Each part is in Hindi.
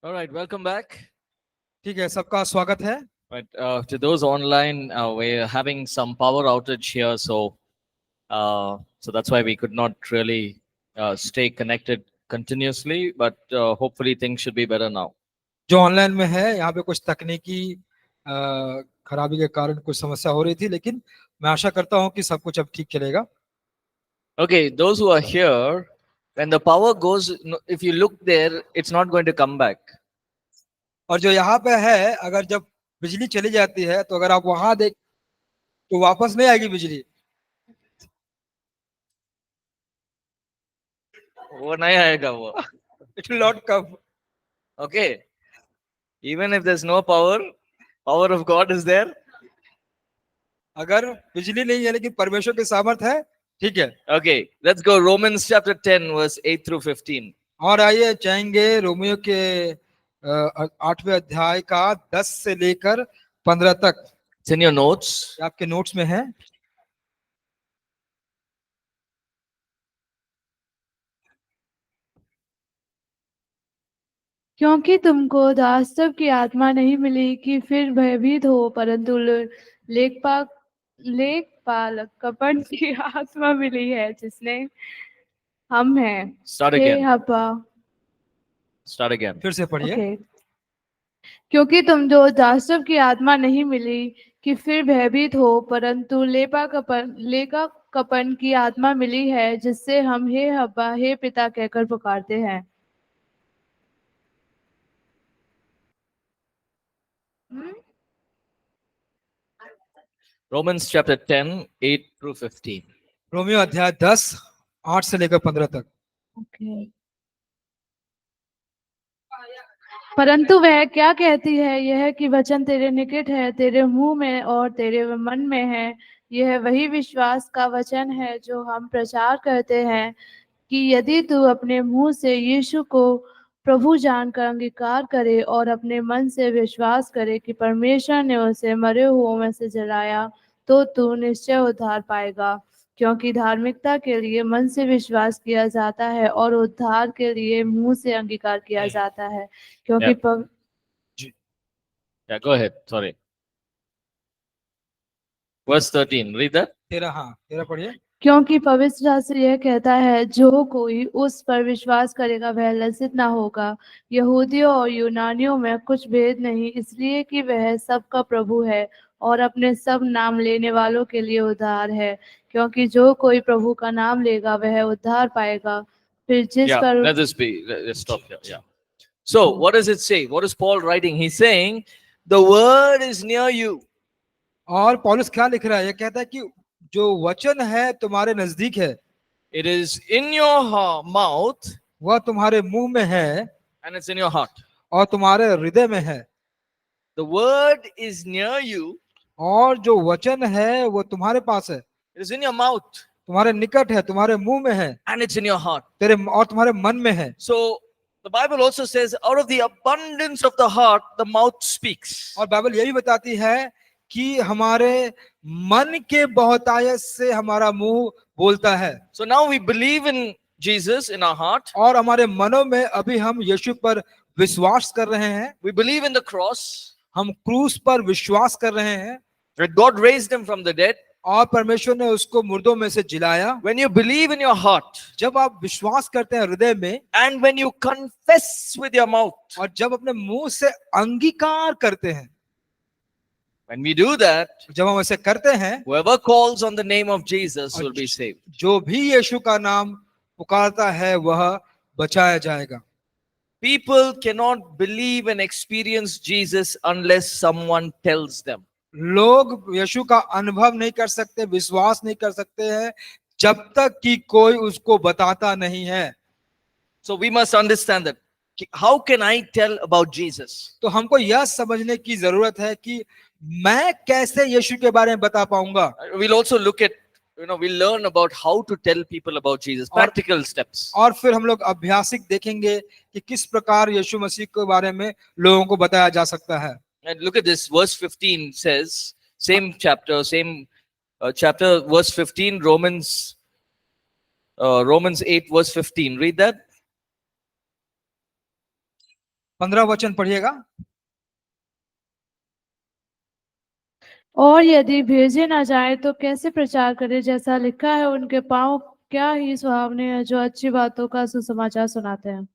All right, welcome back. ठीक है, सबका स्वागत है। But to those online, we're having some power outage here, so that's why we could not really stay connected continuously. But hopefully, things should be better now. जो ऑनलाइन में है, यहाँ पे कुछ तकनीकी अ, खराबी के कारण कुछ समस्या हो रही थी, लेकिन मैं आशा करता हूँ कि सब कुछ अब ठीक चलेगा। Okay, those who are here, when the power goes, if you look there, it's not going to come back. और जो यहाँ पे है, अगर जब बिजली चली जाती है तो अगर आप वहां देख तो वापस नहीं आएगी बिजली। वो नहीं आएगा वो. It will not come. Okay, even if there's no power, power of God is there. अगर बिजली नहीं है लेकिन परमेश्वर की सामर्थ है, ठीक है। Okay, let's go. Romans chapter 10, verse 8 through 15. और आइए जाएंगे रोमियो के 8वें अध्याय का 10 से लेकर 15 तक। It's in your notes. ये आपके नोट्स में है। क्योंकि तुमको दासत्व की आत्मा नहीं मिली कि फिर भयभीत हो, परंतु लेखपालकपन की आत्मा मिली है, जिसने हम हैं। Start हे again. हब्बा। Start again. फिर से पढ़िए। ओके। क्योंकि तुम जो दासत्व की आत्मा नहीं मिली कि फिर भयभीत हो, परंतु लेखा कपन की आत्मा मिली है, जिससे हम हे हब्बा, हे पिता कहकर पुकारते हैं। Romans chapter 10, 8 through 15. रोमियो अध्याय 10 8 से लेकर 15 तक। ओके। परंतु वह क्या कहती है, यह कि वचन तेरे निकट है, तेरे मुंह में और तेरे मन में है। यह वही विश्वास का वचन है जो हम प्रचार करते हैं, कि यदि तू अपने मुंह से यीशु को प्रभु जानकर अंगीकार करे और अपने मन से विश्वास करे कि परमेश्वर ने उसे मरे हुओं में से जलाया, तो तू निश्चय उद्धार पाएगा। क्योंकि धार्मिकता के लिए मन से विश्वास किया जाता है और उद्धार के लिए मुंह से अंगीकार किया जाता है। क्योंकि Yeah, go ahead. Sorry. Verse 13. Read that. 13 पढ़िए। क्योंकि पवित्र शास्त्र यह कहता है, जो कोई उस पर विश्वास करेगा वह लज्जित ना होगा। यहूदियों और यूनानियों में कुछ भेद नहीं, इसलिए कि वह सबका प्रभु है और अपने सब नाम लेने वालों के लिए उद्धार है। क्योंकि जो कोई प्रभु का नाम लेगा वह उद्धार पाएगा। फिर जिस Yeah, पर let's stop here. Yeah. So, what does it say? What is Paul writing? He's saying, the word is near you. और पौलुस क्या लिख रहा है? ये कहता है कि जो वचन है तुम्हारे नजदीक है, It is in your mouth वह तुम्हारे मुंह में है and it's in your heart. और तुम्हारे हृदय में है। The word is near you. और जो वचन है वो तुम्हारे पास है, It is in your mouth तुम्हारे निकट है, तुम्हारे मुंह में है, and it's in your heart. तेरे और तुम्हारे मन में है। So, the Bible also says, out of the abundance of the heart, the mouth speaks. और बाइबल ये भी बताती है कि हमारे मन के बहुतायत से हमारा मुंह बोलता है। So now we believe in Jesus in our heart. और हमारे मनों में अभी हम यीशु पर विश्वास कर रहे हैं, We believe in the cross, हम क्रूस पर विश्वास कर रहे हैं that God raised him from the dead. और परमेश्वर ने उसको मुर्दों में से जिलाया। When you believe in your heart जब आप विश्वास करते हैं हृदय में and when you confess with your mouth, और जब अपने मुंह से अंगीकार करते हैं, when we do that, जब हम ऐसे करते हैं, whoever calls on the name of Jesus will be saved. जो भी यीशु का नाम पुकारता है वह बचाया जाएगा। People cannot believe and experience Jesus unless someone tells them. लोग यीशु का अनुभव नहीं कर सकते, विश्वास नहीं कर सकते हैं जब तक कि कोई उसको बताता नहीं है। So we must understand that. How can I tell about Jesus? तो हमको यह समझने की जरूरत है कि मैं कैसे यीशु के बारे में बता पाऊंगा। We'll also look at, we'll learn about how to tell people about Jesus, practical steps. और फिर हम लोग अभ्यासिक देखेंगे कि किस प्रकार यीशु मसीह के बारे में लोगों को बताया जा सकता है। And look at this, verse 15 says, same chapter, verse 15, Romans 8, verse 15. Read that. 15 वचन पढ़िएगा। और यदि भेजे ना जाए तो कैसे प्रचार करे, जैसा लिखा है, उनके पांव क्या ही सुहावने हैं जो अच्छी बातों का सुसमाचार सुनाते हैं।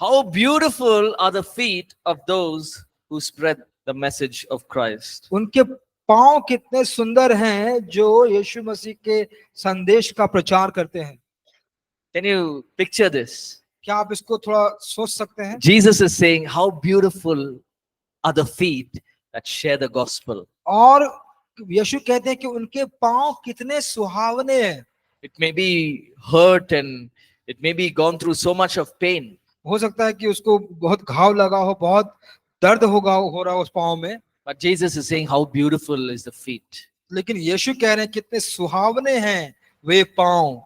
How beautiful are the feet of those who spread the message of Christ. उनके पांव कितने सुंदर हैं जो यीशु मसीह के संदेश का प्रचार करते हैं। Can you picture this? क्या आप इसको थोड़ा सोच सकते हैं? Jesus is saying, how beautiful are the feet that share the gospel. और यीशु कहते हैं कि उनके पांव कितने सुहावने हैं। It may be hurt and it may be gone through so much of pain. हो सकता है कि उसको बहुत घाव लगा हो, बहुत दर्द हो रहा हो उस पांव में, But Jesus is saying, how beautiful is the feet लेकिन यीशु कह रहे हैं कितने सुहावने हैं वे पांव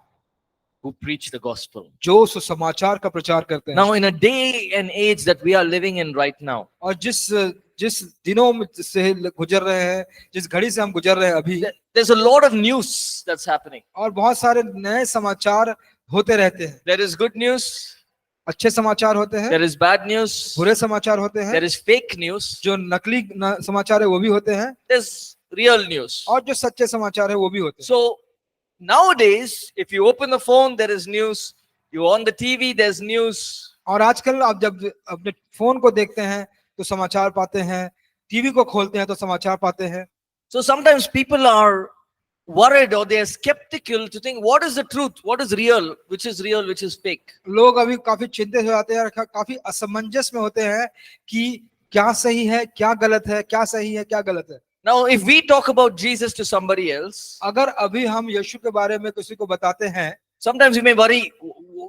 who preach the gospel. जो सुसमाचार का प्रचार करते हैं। Now, in a day and age that we are living in right now, और जिस दिनों में से गुजर रहे हैं, जिस घड़ी से हम गुजर रहे हैं अभी, there's a lot of news that's happening. और बहुत सारे नए समाचार होते रहते हैं। There is good news, अच्छे समाचार होते हैं, there is bad news, बुरे समाचार होते हैं, there is fake news, जो नकली समाचार है वो भी होते हैं, there's real news. और जो सच्चे समाचार है वो भी होते हैं। So nowadays, if you open the phone, there is news. You on the TV, there's news. और आजकल आप जब अपने फोन को देखते हैं तो समाचार पाते हैं, टीवी को खोलते हैं तो समाचार पाते हैं। So sometimes people are worried or they are skeptical to think what is the truth, what is real, which is fake. लोग अभी काफी चिंतित हो जाते हैं और काफी असमंजस में होते हैं कि क्या सही है, क्या गलत है, क्या सही है, क्या गलत है। Now, if we talk about Jesus to somebody else, अगर अभी हम यीशु के बारे में किसी को बताते हैं, sometimes we may worry,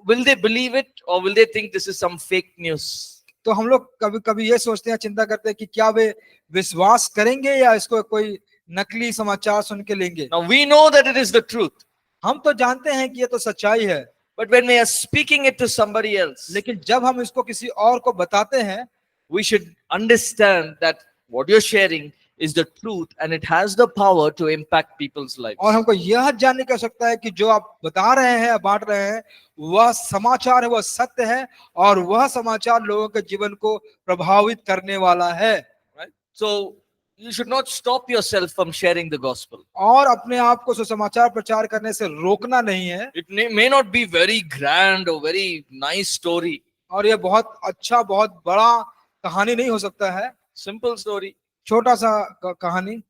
will they believe it or will they think this is some fake news? तो हम लोग कभी कभी ये सोचते हैं, चिंता करते हैं कि क्या वे विश्वास करेंगे या इसको कोई नकली समाचार सुन के लेंगे। Now, we know that it is the truth. हम तो जानते हैं कि ये तो सच्चाई है, But when we are speaking it to somebody else, लेकिन जब हम इसको किसी और को बताते हैं, we should understand that what you're sharing is the truth and it has the power to impact people's lives. और हमको यह जानने की आवश्यकता है कि जो आप बता रहे हैं, बांट रहे हैं, वह समाचार है, वह सत्य है, और वह समाचार लोगों के जीवन को प्रभावित करने वाला है। Right? So you should not stop yourself from sharing the gospel. और अपने आप को सुसमाचार प्रचार करने से रोकना नहीं है। It may not be very grand or very nice story. और यह बहुत अच्छा, बहुत बड़ा कहानी नहीं हो सकता है, Simple story. छोटा सा कहानी,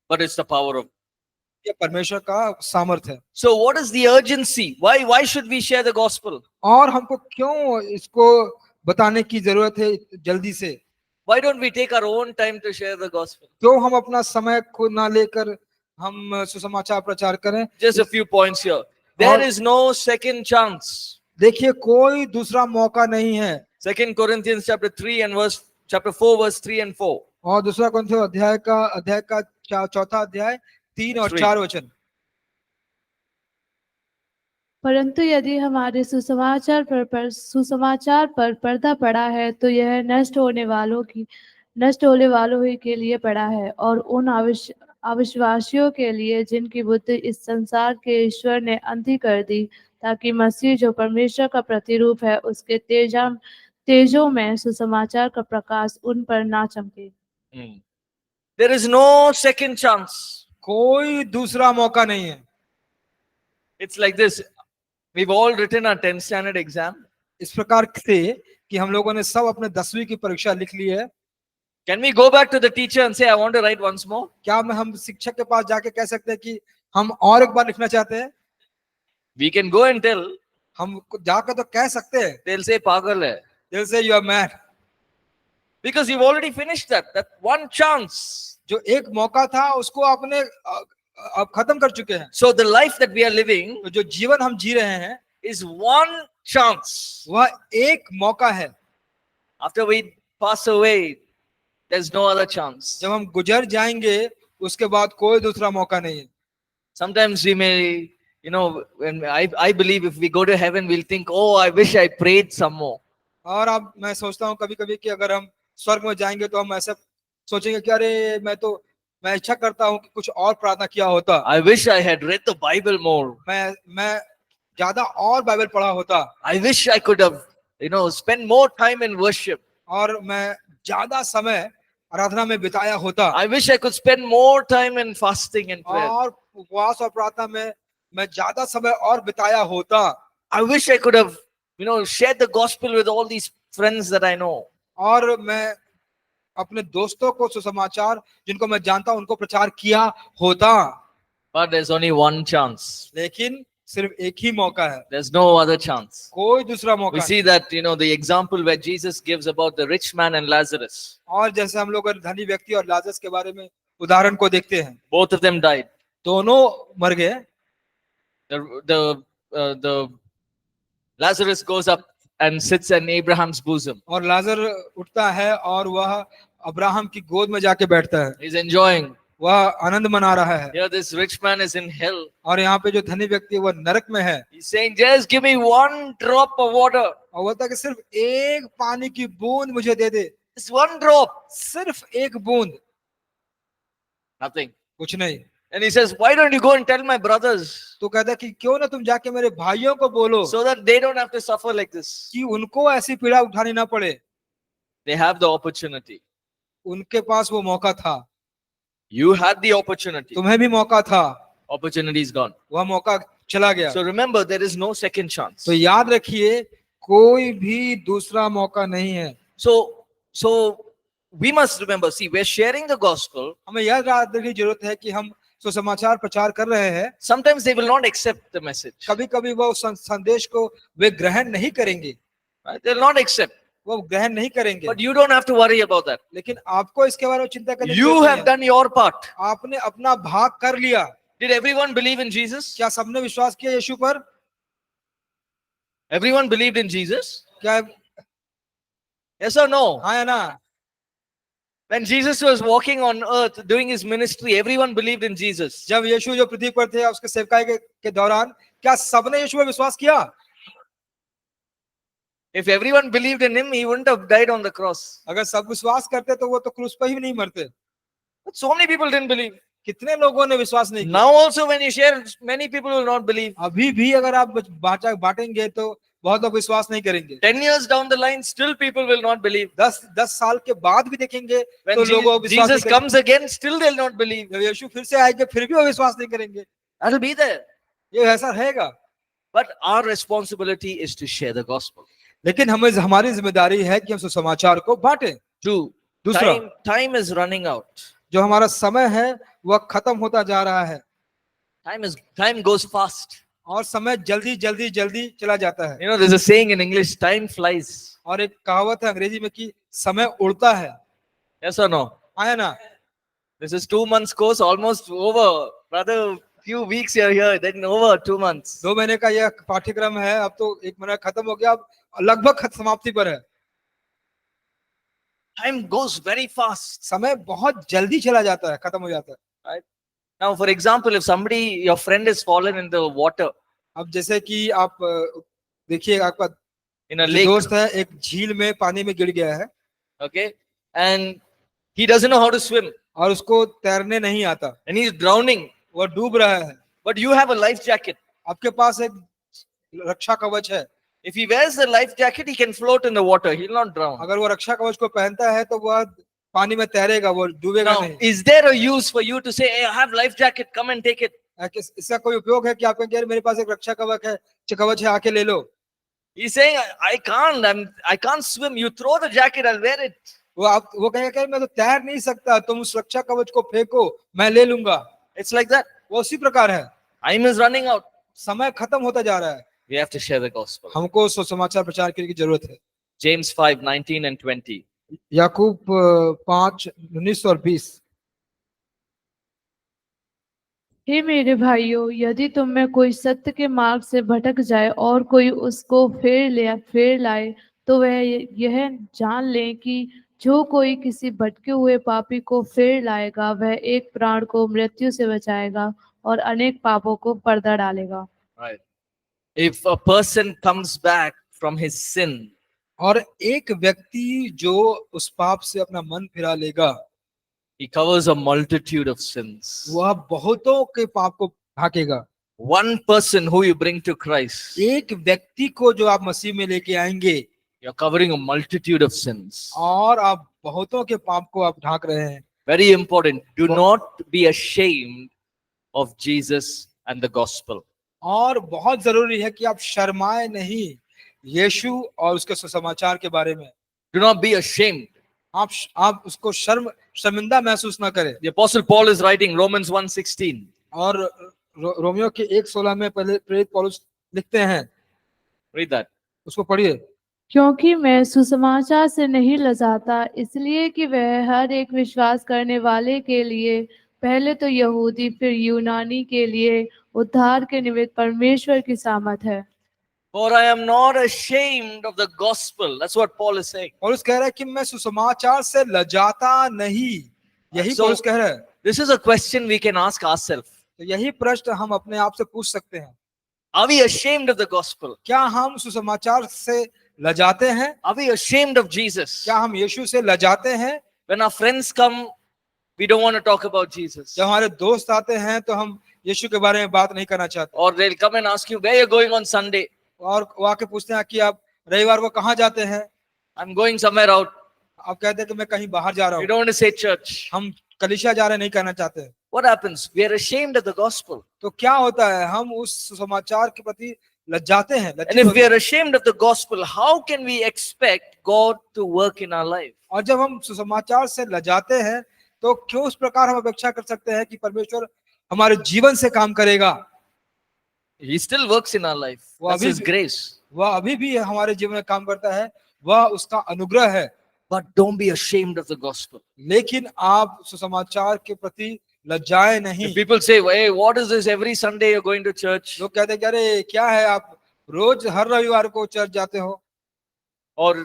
But it's the power of. ये परमेश्वर का सामर्थ्य है। So what is the urgency? Why should we share the gospel? और हमको क्यों इसको बताने की जरूरत है जल्दी से? Why don't we take our own time to share the gospel? क्यों हम अपना समय खुद ना लेकर हम सुसमाचार प्रचार करें? Just a few points here. There is no second chance. देखिए, कोई दूसरा मौका नहीं है। 2 Corinthians chapter 4 verse 3 and 4. और दूसरा कुरिन्थियों अध्याय का चौथा अध्याय 3 और 4 वचन। परंतु यदि हमारे सुसमाचार पर पर्दा पड़ा है तो यह नष्ट होने वालों ही के लिए पड़ा है, और उन अविश्वासियों के लिए जिनकी बुद्धि इस संसार के ईश्वर ने अंधी कर दी, ताकि मसीह जो परमेश्वर का प्रतिरूप है उसके तेजों में सुसमाचार का प्रकाश उन पर ना चमके। There is no second chance. कोई दूसरा मौका नहीं है। It's like this. We've all written our 10th standard exam. इस प्रकार से कि हम लोगों ने सब अपने 10वीं की परीक्षा लिख ली है। Can we go back to the teacher and say, I want to write once more? क्या हम शिक्षक के पास जाके कह सकते हैं कि हम और एक बार लिखना चाहते हैं? We can go and tell. हम जाकर तो कह सकते हैं। They'll say, पागल है. They'll say you are mad. Because you've already finished that one chance. जो एक मौका था उसको आपने अब खत्म कर चुके हैं। So the life that we are living, तो जो जीवन हम जी रहे हैं, is one chance. वह एक मौका है। After we pass away, there's no other chance. जब हम गुजर जाएंगे उसके बाद कोई दूसरा मौका नहीं है। Sometimes we may, when I believe if we go to heaven, we'll think, oh, I wish I prayed some more. और अब मैं सोचता हूँ कभी कभी कि अगर हम स्वर्ग में जाएंगे तो हम ऐसा सोचेंगे कि अरे मैं इच्छा करता हूँ कि कुछ और प्रार्थना किया होता। I wish I had read the Bible more. मैं ज्यादा और बाइबल पढ़ा होता। I wish I could have spend more time in worship. और मैं ज्यादा समय आराधना में बिताया होता, I wish I could spend more time in fasting and prayer. और उपवास और प्रार्थना में मैं ज्यादा समय और बिताया होता, I wish I could have, shared the gospel with all these friends that I know. और मैं अपने दोस्तों को सुसमाचार जिनको मैं जानता हूं उनको प्रचार किया होता। But there's only one chance. लेकिन सिर्फ एक ही मौका है, There's no other chance. कोई दूसरा मौका We नहीं। see that, the example where Jesus gives about the rich man and Lazarus. और जैसे हम लोग अगर धनी व्यक्ति और लाजरस के बारे में उदाहरण को देखते हैं, Both of them died. दोनों मर गए। The Lazarus goes up and sits in Abraham's bosom. और लाजर उठता है और वह अब्राहम की गोद में जाके बैठता है, He's enjoying. वह आनंद मना रहा है। Here, this rich man is in hell. और यहाँ पे जो धनी व्यक्ति है वह नरक में है, He's saying, just give me one drop of water. और बोलता है कि सिर्फ एक पानी की बूंद मुझे दे दे, Just one drop. सिर्फ एक बूंद, Nothing. कुछ नहीं। And he says, why don't you go and tell my brothers तो कहता है कि क्यों ना तुम जाके मेरे भाइयों को बोलो so that they don't have to suffer like this? कि उनको ऐसी पीड़ा उठानी ना पड़े। They have the opportunity. उनके पास वो मौका था, You had the opportunity. तुम्हें भी मौका था, Opportunity is gone. वह मौका चला गया। So remember, there is no second chance. तो याद रखिए कोई भी दूसरा मौका नहीं है। So we must remember, see, we're sharing the gospel. हमें याद रखने की जरूरत है कि हम सुसमाचार प्रचार कर रहे हैं। Sometimes they will not accept the message. कभी कभी वो संदेश को वे ग्रहण नहीं करेंगे, Right? They'll not accept. वो ग्रहण नहीं करेंगे। But you don't have to worry about that. लेकिन आपको इसके बारे में चिंता करने की You जरूरत have नहीं है। done your part. आपने अपना भाग कर लिया। Did everyone believe in Jesus? क्या सबने विश्वास किया यीशु पर? Everyone believed in Jesus? क्या Yes or no? हाँ या ना? When Jesus was walking on earth doing his ministry, everyone believed in Jesus. जब यीशु जो पृथ्वी पर थे उसके सेवकाई के दौरान क्या सबने यीशु पर विश्वास किया? If everyone believed in him, he wouldn't have died on the cross. अगर सब विश्वास करते तो वो तो क्रूस पर ही नहीं मरते। But so many people didn't believe. कितने लोगों ने विश्वास नहीं किया? Now also when you share, many people will not believe. अभी भी अगर आप बांटेंगे तो बहुत लोग विश्वास नहीं करेंगे। 10 years down the line, still people will not believe. 10 साल के बाद भी देखेंगे When तो लोग विश्वास Jesus नहीं comes again, still they'll not believe. करेंगे। जब यीशु फिर से आएंगे फिर भी वो विश्वास नहीं करेंगे। That'll be there. ये ऐसा रहेगा। But our responsibility is to share the gospel. लेकिन हमारी जिम्मेदारी है कि हम सुसमाचार को बांटें। दूसरा, Time is running out. जो हमारा समय है वह खत्म होता जा रहा है। Time goes fast. और समय जल्दी जल्दी जल्दी चला जाता है। There's a saying in English, time flies. और एक कहावत है अंग्रेजी में कि समय उड़ता है। Yes or no? आया ना? This is 2 months course, almost over. Brother, few weeks you're here, then over 2 months. 2 महीने का यह पाठ्यक्रम है, अब तो 1 महीना खत्म हो गया, अब लगभग समाप्ति पर है। Time goes very fast. समय बहुत जल्दी चला जाता है, खत्म हो जाता है। Right? Now, for example, if your friend is fallen in the water, अब जैसे कि आप देखिए आपका in a जो lake, दोस्त है एक झील में पानी में गिर गया है, okay, and he doesn't know how to swim, और उसको तैरने नहीं आता, and he's drowning, वो डूब रहा है। but you have a life jacket. आपके पास एक रक्षा कवच है। If he wears the life jacket, he can float in the water. He'll not drown. अगर वो रक्षा कवच को पहनता है तो वह पानी में तैरेगा, वो डूबेगा Now, नहीं। is there a use for you to say, hey, I have life jacket, come and take it? इसका कोई उपयोग है कि आप कहेंगे मेरे पास एक रक्षा कवच है, आके ले लो? He's saying, I can't swim. You throw the jacket, I'll wear it. वो कहेंगे मैं तो तैर नहीं सकता, तुम उस रक्षा कवच को फेंको, मैं ले लूंगा। It's like that. वो उसी प्रकार है। Time is running out. समय खत्म होता जा रहा है। We have to share the gospel. हमको सुसमाचार प्रचार करने की जरूरत है। James 5:19 and 20. याकूब 5:19 और 20। हे मेरे भाइयों, यदि तुम में कोई सत्य के मार्ग से भटक जाए और कोई उसको फेर लाए, तो वह यह जान ले कि जो कोई किसी भटके हुए पापी को फेर लाएगा, वह एक प्राण को मृत्यु से बचाएगा और अनेक पापों को पर्दा डालेगा। Right. If a person comes back from his sin, और एक व्यक्ति जो उस पाप से अपना मन फिरा लेगा, he covers a multitude of sins. वह बहुतों के पाप को ढाकेगा। One person who you bring to Christ, एक व्यक्ति को जो आप मसीह में लेके आएंगे, You're covering a multitude of sins. और आप बहुतों के पाप को आप ढांक रहे हैं। Very important. Do not be ashamed of Jesus and the gospel. और बहुत जरूरी है कि आप शर्माए नहीं यीशु और उसके सुसमाचार के बारे में। Do not be ashamed. आप उसको शर्मिंदा महसूस ना करें। The Apostle Paul is writing Romans 1:16. और रोमियो के 1:16 में पहले प्रेरित पौलुस लिखते हैं, Read that. उसको पढ़िए। क्योंकि मैं सुसमाचार से नहीं लजाता, इसलिए कि वह हर एक विश्वास करने वाले के लिए, पहले तो यहूदी फिर यूनानी के लिए उद्धार के निमित्त परमेश्वर की सामर्थ है। For I am not ashamed of the gospel. That's what Paul is saying. और उस कह रहा है कि मैं सुसमाचार से लजाता नहीं, यही So- पौलुस कह रहा है। This is a question we can ask ourselves. तो यही प्रश्न हम अपने आप से पूछ सकते हैं, Are we ashamed of the gospel? क्या हम सुसमाचार से लजाते हैं? Are we ashamed of Jesus? क्या हम यीशु से लजाते हैं? When our friends come, we don't want to talk about Jesus. जब हमारे दोस्त आते हैं तो हम यीशु के बारे में बात नहीं करना चाहते, Or they'll come and ask you, where you're going on Sunday? और वो आके पूछते हैं कि आप रविवार को कहाँ जाते हैं? I'm going somewhere out. आप कहते हैं कि मैं कहीं बाहर जा रहा We हूँ, don't want to say church. हम कलीसिया जा रहे नहीं कहना चाहते। What happens? We are ashamed of the gospel. तो क्या होता है, हम उस समाचार के प्रति लज्जाते हैं, And लज्जित if होते we हैं। are ashamed of the gospel, how can we expect God to work in our life? और जब हम सुसमाचार से लजाते हैं तो क्यों उस प्रकार हम अपेक्षा कर सकते हैं कि परमेश्वर हमारे जीवन से काम करेगा? He still works in our life. Well, That's His abhi- grace. वह अभी भी हमारे जीवन में काम करता है, वह उसका अनुग्रह है। But don't be ashamed of the gospel. लेकिन आप सुसमाचार के प्रति लज्जाए नहीं। If people say, hey, what is this? Every Sunday you're going to church. लोग कहते हैं कि अरे क्या है, आप रोज हर रविवार को चर्च जाते हो, Or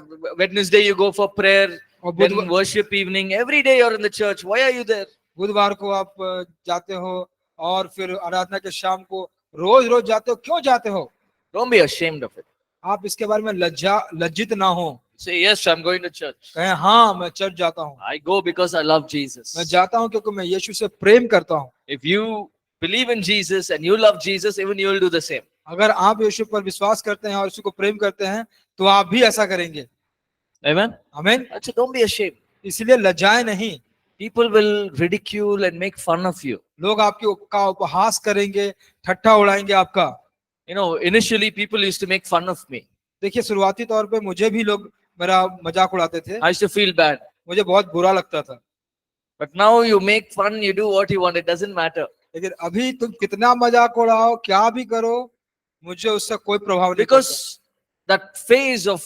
Wednesday you go for prayer, और then worship evening. Every day you're in the church. Why are you there? बुधवार को आप जाते हो, और फिर आराधना के शाम को रोज रोज जाते हो, क्यों जाते हो? Don't be ashamed of it. आप इसके बारे में लज्जित ना हो। Say, yes, I'm going to church. कहें हाँ मैं चर्च जाता हूँ, I go because I love Jesus. मैं जाता हूँ क्योंकि मैं यीशु से प्रेम करता हूँ। If you believe in Jesus and you love Jesus, even you will do the same. अगर आप यीशु पर विश्वास करते हैं और यीशु को प्रेम करते हैं तो आप भी ऐसा करेंगे। Amen. आमीन। So don't be ashamed. इसलिए लज्जाए नहीं। People will ridicule and make fun of you. लोग आपका उपहास करेंगे, ठट्ठा उड़ाएंगे आपका। You know, initially people used to make fun of me. देखिए शुरुआती तौर पे मुझे भी लोग मेरा मजाक उड़ाते थे, I used to feel bad. मुझे बहुत बुरा लगता था। But now you make fun, you do what you want, it doesn't matter. लेकिन अभी तुम कितना मजाक उड़ाओ, क्या भी करो, मुझे उससे कोई प्रभाव नहीं पड़ता। Because that phase of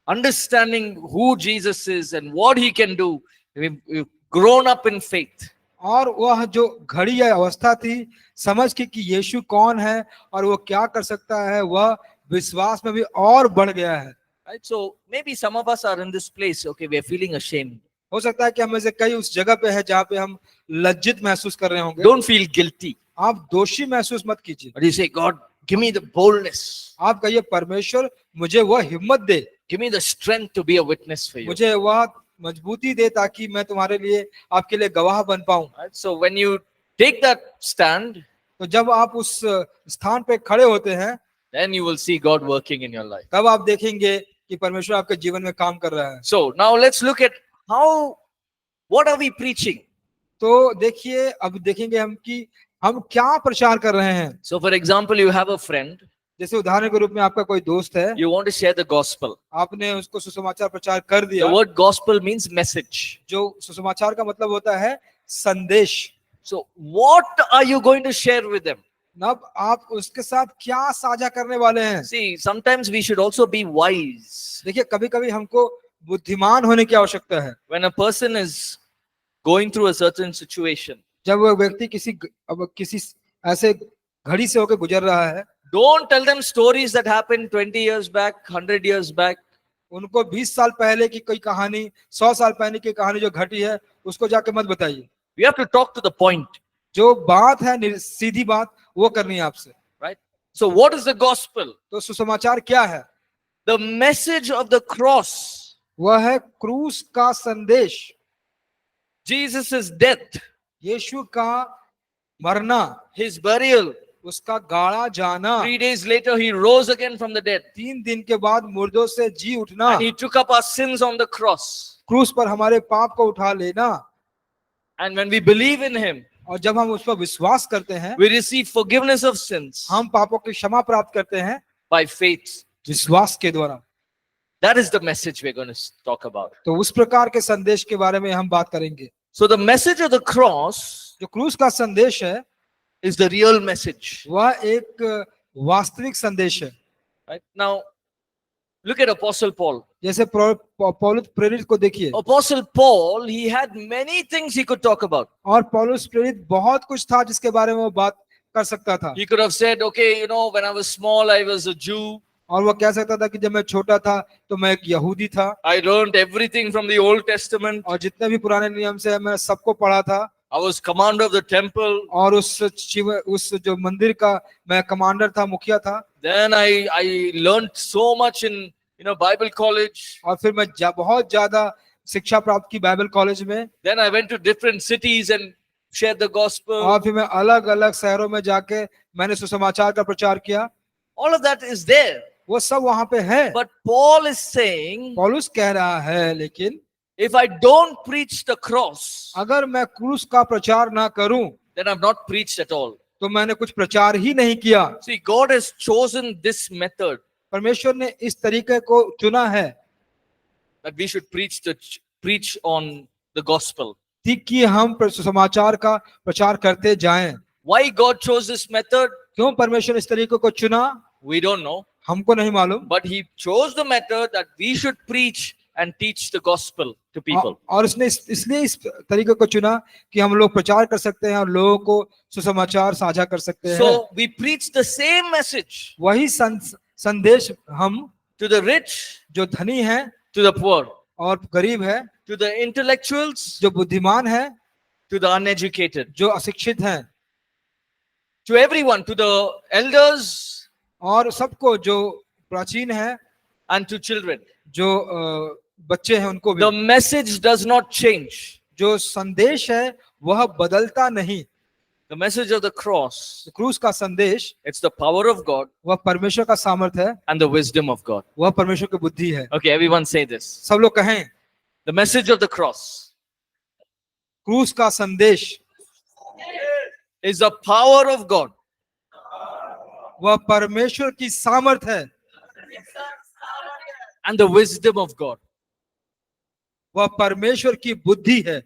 understanding who Jesus is and what he can do, we've grown up in faith. और वह जो घड़ी या अवस्था थी समझ के कि यीशु कौन है और वो क्या कर सकता है, वह विश्वास में भी और बढ़ गया है। Right? So maybe some of us are in this place, okay, we are feeling ashamed. हो सकता है कि हम में से कई उस जगह पे है जहाँ पे हम लज्जित महसूस कर रहे होंगे। Don't feel guilty. आप दोषी महसूस मत कीजिए। But you say, God, give me the boldness. आप कहिए परमेश्वर मुझे वह हिम्मत दे, Give me the strength to be a witness for you. मुझे वह मजबूती दे ताकि मैं तुम्हारे लिए, आपके लिए गवाह बन पाऊं। Right? So when you take that stand, तो जब आप उस स्थान पे खड़े होते हैं then you will see God working in your life. तब आप देखेंगे कि परमेश्वर आपके जीवन में काम कर रहा है। So now let's look at what are we preaching? तो देखिए अब देखेंगे हम कि हम क्या प्रचार कर रहे हैं। So for example, you have a friend, जैसे उदाहरण के रूप में आपका कोई दोस्त है, you want to share the gospel. आपने उसको सुसमाचार प्रचार कर The दिया। word gospel means message. जो सुसमाचार का मतलब होता है संदेश। So what are you going to share with them? अब आप उसके साथ क्या साझा करने वाले हैं? See, sometimes we should also be wise. देखिए कभी कभी हमको बुद्धिमान होने की आवश्यकता है। When a person is going through a certain situation, जब वह व्यक्ति किसी ऐसे घड़ी से होकर गुजर रहा है, don't tell them stories that happened 20 years back, 100 years back. उनको 20 साल पहले की कोई कहानी, 100 साल पहले की कहानी जो घटी है उसको जाके मत बताइए। We have to talk to the point, जो बात है सीधी बात वो करनी है आपसे। right? So what is the gospel? तो सुसमाचार क्या है? The message of the cross. वह है क्रूस का संदेश, Jesus' death, यीशु का मरना, his burial, उसका गाड़ा जाना, 3 days later, he rose again from the dead. 3 दिन के बाद मुर्दों से जी उठना, And he took up our sins on the cross. क्रूस पर हमारे पाप को उठा लेना, And when we believe in him, और जब हम उस पर विश्वास करते हैं, we receive forgiveness of sins हम पापों की क्षमा प्राप्त करते हैं by faith. विश्वास के द्वारा। That is the message we're going to talk about. तो उस प्रकार के संदेश के बारे में हम बात करेंगे। So the message of the cross जो क्रूस का संदेश है is the real message. वह एक वास्तविक संदेश है। Right? Now, look at Apostle Paul. जैसे पौलुस प्रेरित को देखिए, Apostle Paul, he had many things he could talk about. और पौलुस प्रेरित बहुत कुछ था जिसके बारे में वो बात कर सकता था। He could have said, okay, when I was small, I was a Jew. और वो कह सकता था कि जब मैं छोटा था तो मैं एक यहूदी था, I learned everything from the Old Testament. और जितने भी पुराने नियम से मैं सबको पढ़ा था, I was commander of the temple. और उस जो मंदिर का मैं कमांडर था, मुखिया था। Then I learned so much in Bible college. और फिर मैं बहुत ज्यादा शिक्षा प्राप्त की बाइबल कॉलेज में। Then I went to different cities and shared the gospel. और फिर मैं अलग अलग शहरों में जाके मैंने सुसमाचार का प्रचार किया। All of that is there. वो सब वहां पे है। But Paul is saying, पौलुस कह रहा है, लेकिन if I don't preach the cross, अगर मैं क्रूस का प्रचार ना करूं then I've not preached at all. तो मैंने कुछ प्रचार ही नहीं किया। See, God has chosen this method परमेश्वर ने इस तरीके को चुना है that we should preach on the gospel. कि हम सुसमाचार का प्रचार करते जाएं। Why God chose this method? क्यों परमेश्वर इस तरीके को चुना, We don't know. हमको नहीं मालूम, But he chose the method that we should preach and teach the gospel to people. और उसने इसलिए इस तरीके को चुना कि हम लोग प्रचार कर सकते हैं और लोगों को सुसमाचार साझा कर सकते हैं। So we preach the same message वही संदेश हम to the rich, जो धनी है to the poor, और गरीब है, to the intellectuals, जो बुद्धिमान है, to the uneducated, जो अशिक्षित हैं, to everyone, to the elders और सबको जो प्राचीन है, and to children. जो बच्चे हैं उनको भी। The message does not change. जो संदेश है वह बदलता नहीं। The message of the cross, क्रूस का संदेश it's the power of God वह परमेश्वर का सामर्थ्य है, and the wisdom of God. वह परमेश्वर की बुद्धि है। Okay, everyone say this. सब लोग कहें, The message of the cross क्रूस का संदेश is the power of God वह परमेश्वर की सामर्थ्य है and the wisdom of God. वह परमेश्वर की बुद्धि है।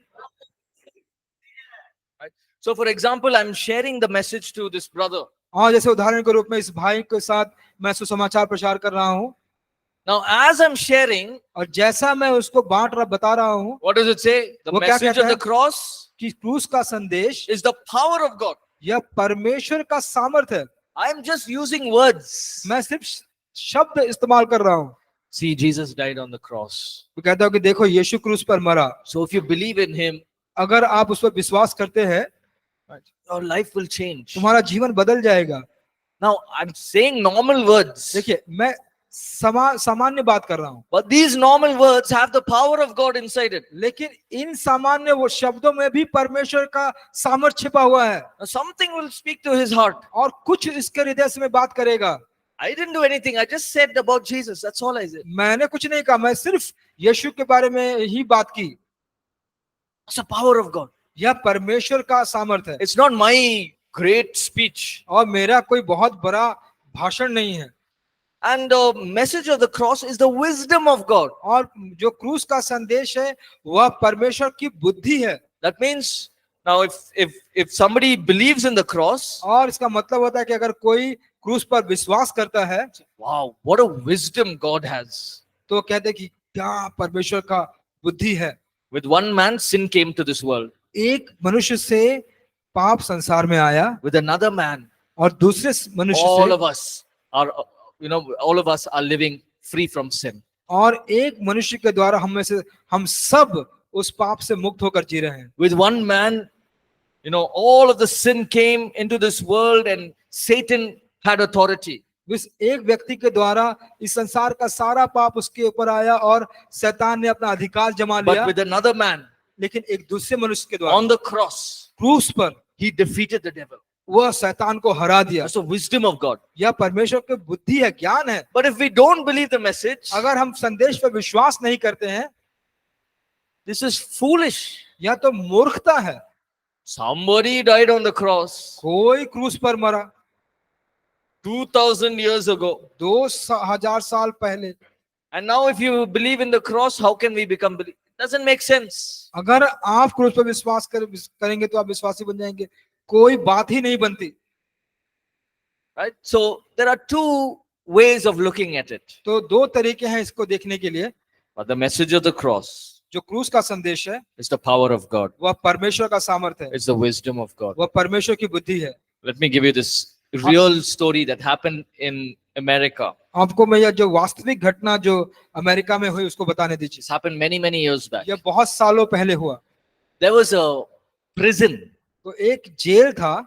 So for example, I'm sharing the message to this brother. और जैसे उदाहरण के रूप में इस भाई के साथ मैं सुसमाचार प्रचार कर रहा हूँ, Now as I'm sharing, और जैसा मैं उसको बता रहा हूँ what does it say? The वो क्या message कहता of the है? cross कि क्रूस का संदेश is the power of God. यह परमेश्वर का सामर्थ्य है। I'm just using words. मैं सिर्फ शब्द इस्तेमाल कर रहा हूँ। See, Jesus died on the cross. वो कहता हूँ कि देखो यीशु क्रूस पर मरा। So if you believe in him, अगर आप उस पर विश्वास करते हैं, your life will change. तुम्हारा जीवन बदल जाएगा। Now I'm saying normal words, देखिए, मैं सामान्य बात कर रहा हूँ, but these normal words have the power of God inside it. लेकिन इन सामान्य वो शब्दों में भी परमेश्वर का सामर्थ्य छिपा हुआ है। Now, something will speak to his heart. और कुछ इसके हृदय में बात करेगा। I didn't do anything. I just said about Jesus. That's all I said. मैंने कुछ नहीं कहा, मैं सिर्फ यीशु के बारे में ही बात की। It's the power of God. यह परमेश्वर का सामर्थ्य है, It's not my great speech. और मेरा कोई बहुत बड़ा भाषण नहीं है। And the message of the cross is the wisdom of God. और जो क्रूस का संदेश है वह परमेश्वर की बुद्धि है। That means now if somebody believes in the cross, और इसका मतलब होता है कि अगर कोई क्रूस पर विश्वास करता है, wow, what a wisdom God has. तो कहते हैं कि क्या परमेश्वर का बुद्धि है। With one man, sin came to this world. एक मनुष्य से पाप संसार में आया, With another man, और दूसरे मनुष्य all से, of us are, all of us are living free from sin. और एक मनुष्य के द्वारा हम में से हम सब उस पाप से मुक्त होकर जी रहे हैं। With one man, all of the sin came into this world and Satan had authority. इस एक व्यक्ति के द्वारा इस संसार का सारा पाप उसके ऊपर आया और शैतान ने अपना अधिकार जमा But लिया। with another man, लेकिन एक दूसरे मनुष्य के द्वारा on the cross, क्रूस पर he defeated the devil. वह शैतान को हरा दिया। That's the wisdom of God. यह परमेश्वर की बुद्धि है, ज्ञान है। But if we don't believe the message, अगर हम संदेश पर विश्वास नहीं करते हैं, this is foolish. यह तो मूर्खता है। Somebody died on the cross कोई क्रूस पर मरा 2000 years ago. 2000 साल पहले। And now if you believe in the cross, how can we become believers? It doesn't make sense. अगर आप क्रूस पर विश्वास करेंगे तो आप विश्वासी बन जाएंगे, कोई बात ही नहीं बनती। Right? So there are two ways of looking at it. तो दो तरीके हैं इसको देखने के लिए। But the message of the cross जो क्रूस का संदेश है is the power of God. वह परमेश्वर का सामर्थ्य है, It's the wisdom of God. वह परमेश्वर की बुद्धि है। Let me give you this real story that happened in America. आपको मैं यह जो वास्तविक घटना जो अमेरिका में हुई उसको बताने दीजिए। This happened many years back. यह बहुत सालों पहले हुआ। There was a prison, तो एक जेल था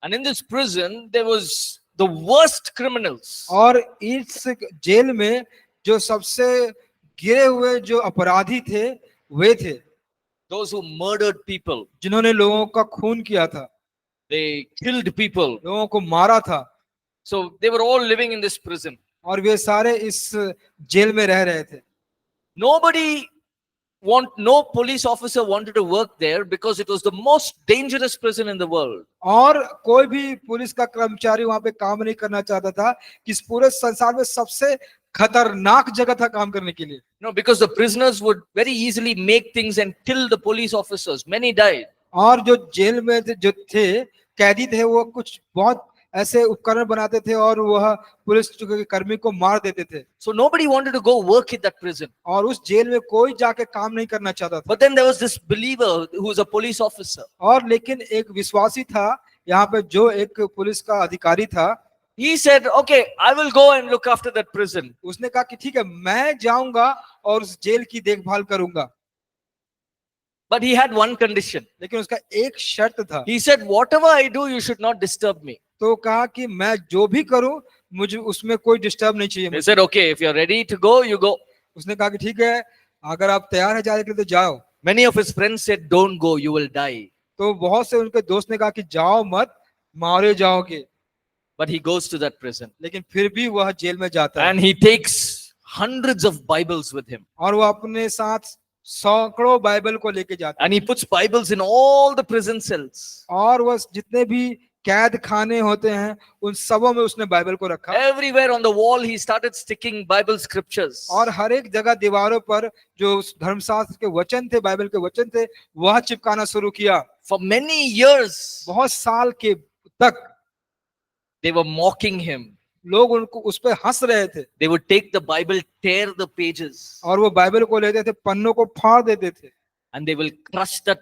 and in this prison there was the worst criminals. और इस जेल में जो सबसे गिरे हुए जो अपराधी थे वे थे Those who murdered people, जिन्होंने लोगों का खून किया था, they killed people. लोगों को मारा था। So they were all living in this prison. और वे सारे इस जेल में रह रहे थे। No police officer wanted to work there because it was the most dangerous prison in the world. और कोई भी पुलिस का कर्मचारी वहां पे काम नहीं करना चाहता था कि इस पूरे संसार में सबसे खतरनाक जगह था काम करने के लिए। No, because the prisoners would very easily make things and kill the police officers. Many died. और जो जेल में जो थे कैदी थे वो कुछ बहुत ऐसे उपकरण बनाते थे और वह पुलिस के कर्मी को मार देते थे। So nobody wanted to go work in that prison. और उस जेल में कोई जाके काम नहीं करना चाहता था। But then there was this believer who was a police officer. और लेकिन एक विश्वासी था यहाँ पे जो एक पुलिस का अधिकारी था। He said, okay, I will go and look after that prison. उसने कहा कि ठीक है मैं जाऊंगा और उस जेल की देखभाल करूंगा। But he had one condition. लेकिन उसका एक शर्त था। He said, whatever I do, you should not disturb me. तो कहा कि मैं जो भी करूं मुझे उसमें कोई डिस्टर्ब नहीं चाहिए He मुझे। said, okay, if you're ready to go, you go. उसने कहा कि ठीक है अगर आप तैयार है जाने के लिए तो जाओ। Many of his friends said, don't go, you will die. तो बहुत से उनके दोस्त ने कहा कि जाओ मत, मारे जाओगे। But he goes to that prison. लेकिन फिर भी वह जेल में जाता है And he takes hundreds of Bibles with him. और वह अपने साथ सैकड़ों बाइबल को लेके जाता है। And he puts Bibles in all the prison cells. और वह जितने भी कैद खाने होते हैं उन सबों में उसने बाइबल को रखा। Everywhere on the wall, he started sticking Bible scriptures. और हर एक जगह दीवारों पर जो धर्मशास्त्र के वचन थे, बाइबल के वचन थे, वह चिपकाना शुरू किया। For many years, बहुत साल के तक they were mocking him. लोग उनको उस पर हंस रहे थे। They would take the Bible, tear the pages, और वो बाइबल को लेते थे, पन्नों को फाड़ देते थे and they will crush that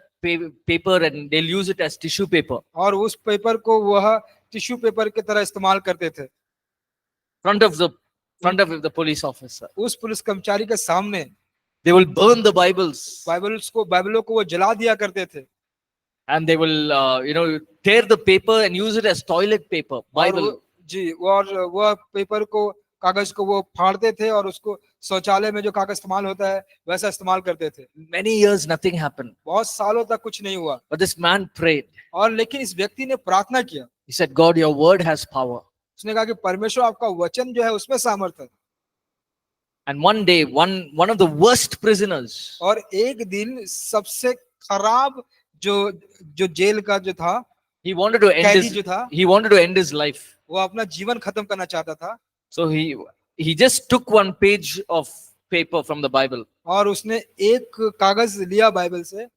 paper and they'll use it as tissue paper. और उस पेपर को वह टिश्यू पेपर की तरह इस्तेमाल करते थे। Front of the police officer. उस पुलिस कर्मचारी के सामने They will burn the Bibles. बाइबलों को वो जला दिया करते थे। And they will, tear the paper and use it as toilet paper. Bible. जी, और वह पेपर को कागज को वो फाड़ते थे और उसको शौचालय में जो कागज इस्तेमाल होता है वैसा इस्तेमाल करते थे। Many years, nothing happened. बहुत सालों तक कुछ नहीं हुआ। But this man prayed. और लेकिन इस व्यक्ति ने प्रार्थना किया। He said, God, your word has power. उसने कहा कि परमेश्वर आपका वचन जो है उसमें सामर्थ्य है। And one day, one of the worst prisoners, और एक दिन सबसे खराब जो जेल का जो था, he wanted to end कैदी his, जो था, he wanted to end his life. वो अपना जीवन खत्म करना चाहता था। So he just took one page of paper from the Bible. और उसने एक कागज लिया बाइबल से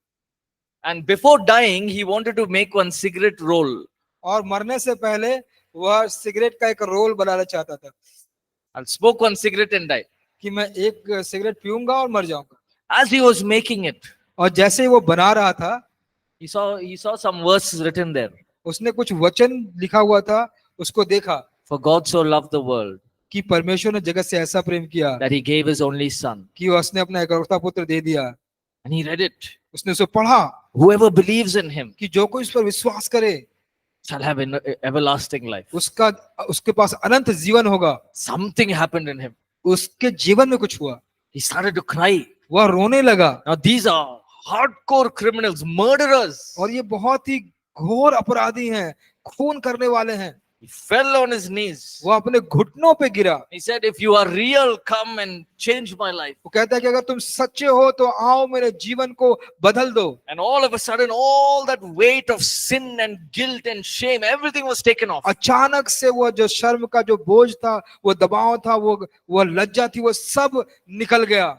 And before dying, he wanted to make one cigarette roll. और मरने से पहले वह सिगरेट का एक रोल बनाना चाहता था And smoke one cigarette and die. कि मैं एक सिगरेट पीऊंगा और मर जाऊंगा। As he was making it, और जैसे ही वो बना रहा था he saw some verses written there. उसने कुछ वचन लिखा हुआ था, उसको देखा For God so loved the world कि परमेश्वर ने जगत से ऐसा प्रेम किया that he gave his only son. कि उसने अपना एकलौता पुत्र दे दिया। And he read it. उसने उसे पढ़ा Whoever believes in him कि जो कोई इस पर विश्वास करे shall have an everlasting life. उसके पास अनंत जीवन होगा। Something happened in him. उसके जीवन में कुछ हुआ, He started to cry. वह रोने लगा। Now these are hardcore criminals, murderers. और ये बहुत ही घोर अपराधी हैं, खून करने वाले हैं। He fell on his knees. वो अपने घुटनों पे गिरा। He said, if you are real, come and change my life. वो कहता है कि अगर तुम सच्चे हो तो आओ मेरे जीवन को बदल दो। And all of a sudden, all that weight of sin and guilt and shame, everything was taken off. अचानक से वो जो शर्म का जो बोझ था, वो दबाव था, वो लज्जा थी, वो सब निकल गया।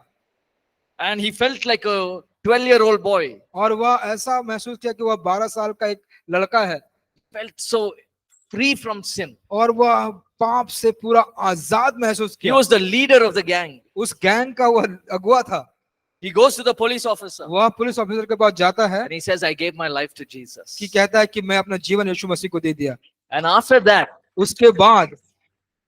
And he felt like a 12-year-old boy. और वह ऐसा महसूस किया कि वह 12 साल का एक लड़का है। Felt so free from sin. और वह पाप से पूरा आजाद महसूस He किया। was the leader of the gang. उस गैंग का वह अगुआ था। He goes to the police officer वह पुलिस ऑफिसर के पास जाता है and he says, I gave my life to Jesus. कि कहता है कि मैं अपना जीवन यीशु मसीह को दे दिया। And after that, उसके बाद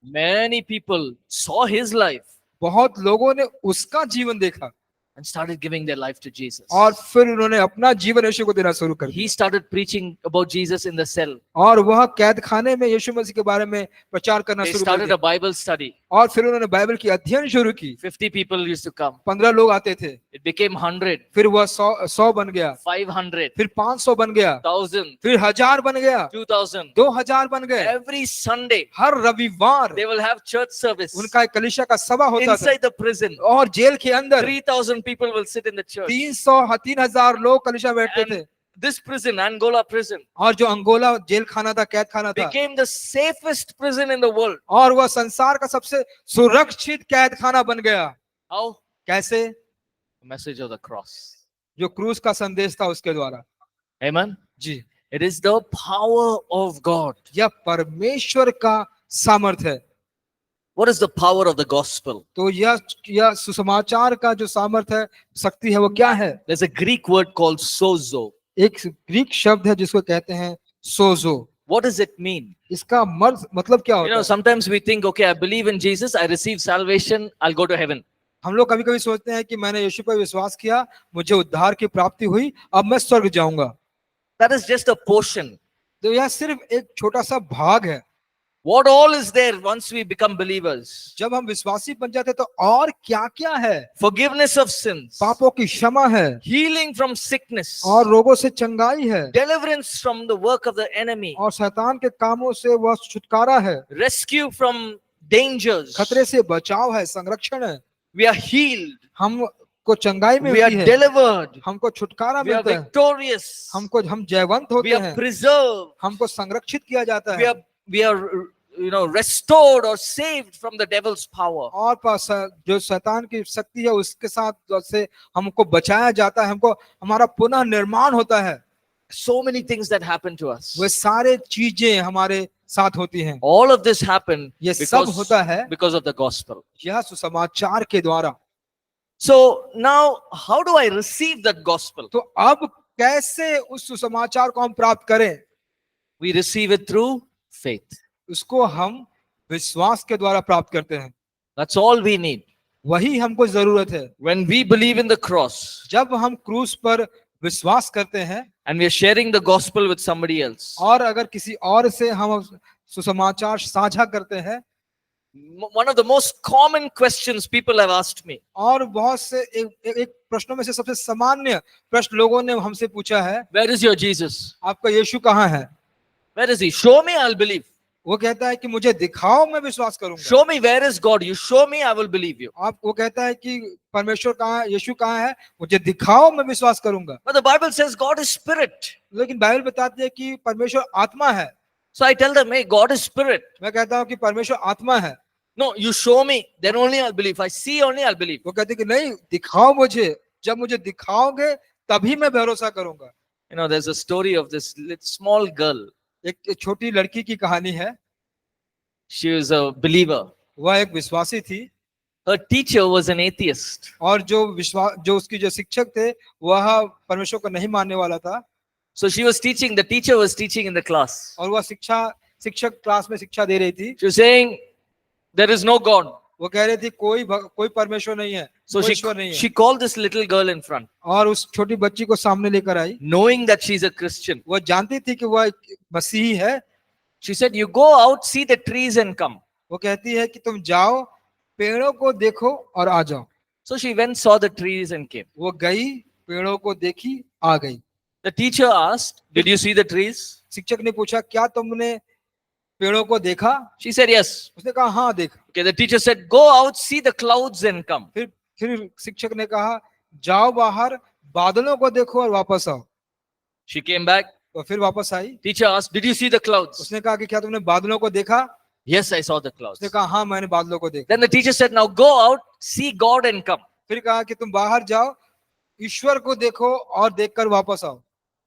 many people saw his life बहुत लोगों ने उसका जीवन देखा and started giving their life to Jesus. और फिर उन्होंने अपना जीवन यीशु को देना शुरू कर दिया। He started preaching about Jesus in the cell. और वह कैद खाने में यीशु मसीह के बारे में प्रचार करना They शुरू कर started दिया। a Bible study. और फिर उन्होंने बाइबल की अध्ययन शुरू की। 50 people used to come. 15 लोग आते थे। It became 100, फिर वह 100 बन गया, 500, फिर 500 बन गया, 1,000, फिर 1000 बन गया, 2,000. 2000 बन गए। Every Sunday, हर रविवार they will have church service उनका एक कलीसिया का सभा होता था inside the prison. और जेल के अंदर 3,000 people will sit in the church. 3000 लोग कलीसिया में बैठते थे। And this prison, Angola prison, और जो अंगोला जेल खाना था, कैद खाना था, became the safest prison in the world. और वह संसार का सबसे सुरक्षित कैद खाना बन गया। How? कैसे? The message of the cross. जो क्रूस का संदेश था उसके द्वारा। Amen. Ji, It is the power of God. यह परमेश्वर का सामर्थ्य है। What is the power of the gospel? तो यह सुसमाचार का जो सामर्थ्य है, शक्ति है, वो क्या है? There's a Greek word called sozo. एक ग्रीक शब्द है जिसको कहते हैं सोजो। What does it mean? इसका मतलब क्या You होता know, है? sometimes we think, okay, I believe in Jesus, I receive salvation, I'll go to heaven. हम लोग कभी कभी सोचते हैं कि मैंने यीशु पर विश्वास किया, मुझे उद्धार की प्राप्ति हुई, अब मैं स्वर्ग जाऊंगा। That is just a portion. तो यह सिर्फ एक छोटा सा भाग है। What all is there once we become believers? जब हम विश्वासी बन जाते हैं तो और क्या क्या है? Forgiveness of sins, पापों की क्षमा है healing from sickness, और रोगों से चंगाई है deliverance from the work of the enemy, और शैतान के कामों से वह छुटकारा है, rescue from dangers. खतरे से बचाव है, संरक्षण है। We are healed, हमको चंगाई we are मिलती है, delivered, हमको छुटकारा we are मिलता है, victorious, हम जयवंत होते we are हैं, preserved, हमको संरक्षित किया जाता we है are restored or saved from the devil's power. और जो शैतान की शक्ति है उसके साथ से हमको बचाया जाता है, हमको हमारा पुनः निर्माण होता है। So many things that happen to us. वे सारे चीजें हमारे साथ होती हैं। All of this happened ये सब होता है because of the gospel. यह सुसमाचार के द्वारा। So now, how do I receive that gospel? तो अब कैसे उस सुसमाचार को हम प्राप्त करें? We receive it through faith. उसको हम विश्वास के द्वारा प्राप्त करते हैं। That's all we need. वही हमको जरूरत है। When we believe in the cross जब हम क्रूस पर विश्वास करते हैं and we are sharing the gospel with somebody else, और अगर किसी और से हम सुसमाचार साझा करते हैं, one of the most common questions people have asked me, और बहुत से एक प्रश्नों में से सबसे सामान्य प्रश्न लोगों ने हमसे पूछा है, where is your Jesus? आपका यीशु कहाँ है? Where is he? Show me, I'll believe. वो कहता है कि मुझे दिखाओ, मैं विश्वास करूंगा। Show me where is God. You show me, I will believe you. वो कहता है कि परमेश्वर कहाँ है, यीशु कहाँ है, मुझे दिखाओ, मैं विश्वास करूंगा। But the Bible says God is spirit. लेकिन बाइबल बताती है कि परमेश्वर आत्मा है। So I tell them, hey, God is spirit. मैं कहता हूँ कि परमेश्वर आत्मा है। No, you show me, then only I'll believe. If I see only, I'll believe. वो कहते कि नहीं, दिखाओ मुझे, जब मुझे दिखाओगे तभी मैं भरोसा करूंगा। You know, there's a story of this small girl. एक छोटी लड़की की कहानी है। She was a believer. वह एक विश्वासी थी Her teacher was an atheist. और जो उसकी जो शिक्षक थे वह परमेश्वर को नहीं मानने वाला था। So she was teaching, the teacher was teaching in the class. और वह शिक्षक क्लास में शिक्षा दे रही थी। She was saying, there is no God. वो कह रही थी कोई परमेश्वर नहीं है, So कोई ईश्वर नहीं है। she called this little girl in front, और उस छोटी बच्ची को सामने लेकर आई। knowing that she's a Christian. वो जानती थी कि वह मसीही है। She said, you go out, see the trees and come. वो कहती है कि तुम जाओ, पेड़ों को देखो और आ जाओ। So she went, saw the trees and came. वो गई, पेड़ों को देखी, आ गई। The teacher asked, did you see the trees? शिक्षक ने पूछा, क्या तुमने पेड़ों को देखा? She said, yes. उसने कहा हाँ देखा। Okay, the teacher said, go out, see the clouds and come. फिर शिक्षक ने कहा, जाओ बाहर, बादलों को देखो और वापस आओ। She came back. तो फिर वापस आई। Teacher asked, did you see the clouds? उसने कहा कि क्या तुमने बादलों को देखा? Yes, I saw the clouds. उसने कहा हाँ मैंने बादलों को देखा। Then the teacher said, now go out, see God and come. फिर कहा कि तुम बाहर जाओ, ईश्वर को देखो और देखकर वापस आओ।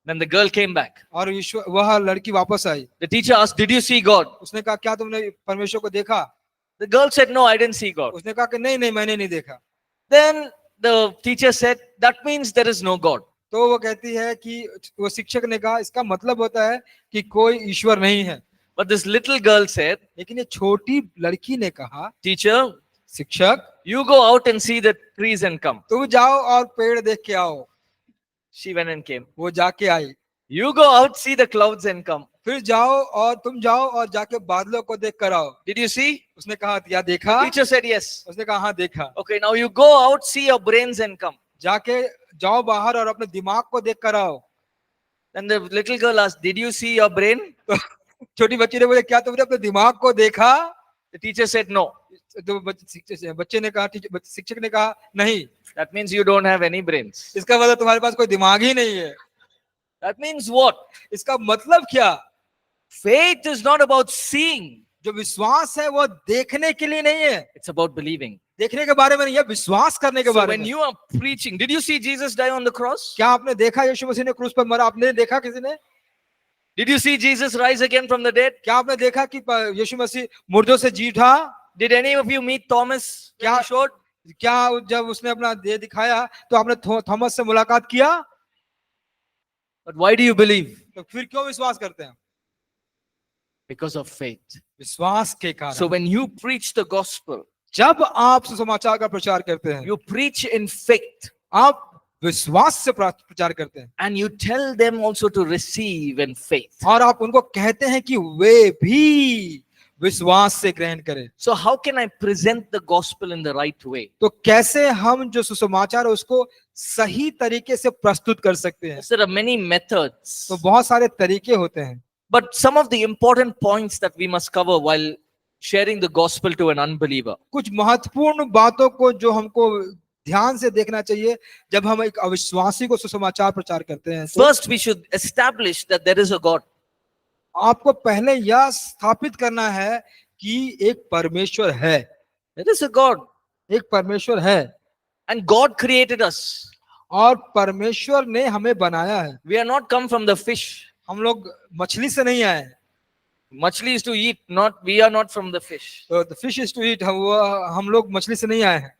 Then the girl came back. और ईश्वर, वह लड़की वापस आई। The teacher asked, did you see God? उसने कहा क्या तुमने परमेश्वर को देखा? The girl said, no, I didn't see God. उसने कहा कि नहीं नहीं मैंने नहीं देखा। Then the teacher said, that means there is no God. तो वो कहती है कि वो शिक्षक ने कहा इसका मतलब होता है कि कोई ईश्वर नहीं है। But this little girl said, लेकिन ये छोटी लड़की ने कहा, teacher, शिक्षक you go out and see the trees and come. तुम जाओ और पेड़ देख के आओ। She went and came. वो जाके आई। You go out, see the clouds and come. फिर जाओ और तुम जाओ और जाके बादलों को देख कर आओ। Did you see? उसने कहा क्या देखा? Teacher said yes. उसने कहा हाँ देखा। Okay, now you go out, see your brains and come. जाके जाओ बाहर और अपने दिमाग को देख कर आओ। Then the little girl asked, did you see your brain? तो छोटी बच्ची ने बोला क्या तुमने अपने दिमाग को देखा? The teacher said no. तो बच्चे ने कहा, शिक्षक ने कहा नहीं। That means you don't have any brains. इसका मतलब तुम्हारे पास कोई दिमाग ही नहीं है। That means what? इसका मतलब क्या? Faith is not about seeing. जो विश्वास है वो देखने के लिए नहीं है। It's about believing. देखने के बारे में नहीं है, विश्वास करने के So बारे when में। you are preaching, did you see Jesus die on the cross? क्या आपने देखा यीशु मसीह ने क्रूस पर मरा? आपने देखा किसी ने? Did you see Jesus rise again from the dead? क्या आपने देखा कि यीशु मसीह मुर्दों से जी उठा? Did any of you meet Thomas? when he showed? क्या जब उसने अपना देह दिखाया तो आपने थॉमस से मुलाकात किया? But why do you believe? तो फिर क्यों विश्वास करते हैं? Because of faith. विश्वास के कारण। So when you preach the gospel, जब आप सुसमाचार का प्रचार करते हैं, you preach in faith. आप विश्वास से प्रचार करते हैं। And you tell them also to receive in faith. और आप उनको कहते हैं कि वे भी विश्वास से ग्रहण करें। So how can I present the gospel in the right way? तो कैसे हम जो सुसमाचार है उसको सही तरीके से प्रस्तुत कर सकते हैं? There are many methods. तो बहुत सारे तरीके होते हैं। But some of the important points that we must cover while sharing the gospel to an unbeliever. कुछ महत्वपूर्ण बातों को जो हमको ध्यान से देखना चाहिए जब हम एक अविश्वासी को सुसमाचार प्रचार करते हैं। First, we should establish that there is a God. आपको पहले यह स्थापित करना है कि एक परमेश्वर है। There is a God. एक परमेश्वर है। And God created us. और परमेश्वर ने हमें बनाया है। We are not come from the fish. हम लोग मछली से नहीं आए। Machli is to eat, not we are not from the fish. तो the fish is to eat, हम लोग मछली से नहीं आए हैं।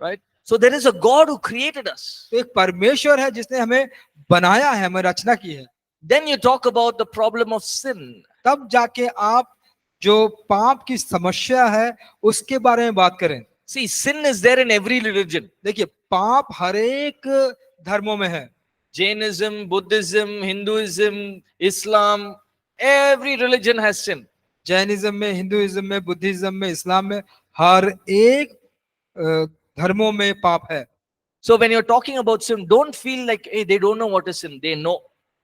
Right? So there is a God who created us. तो एक परमेश्वर है जिसने हमें बनाया है, हमें रचना की है। Then you talk about the problem of sin. तब जाके आप जो पाप की समस्या है उसके बारे में बात करें। See, sin is there in every religion. देखिए पाप हर एक धर्मों में है। Jainism, Buddhism, Hinduism, Islam, every religion has sin. Jainism में, हिंदुइज्म में, बुद्धिज्म में, इस्लाम में, हर एक धर्मों में पाप है। So when you're talking about sin, don't feel like hey, they don't know what is sin. They know.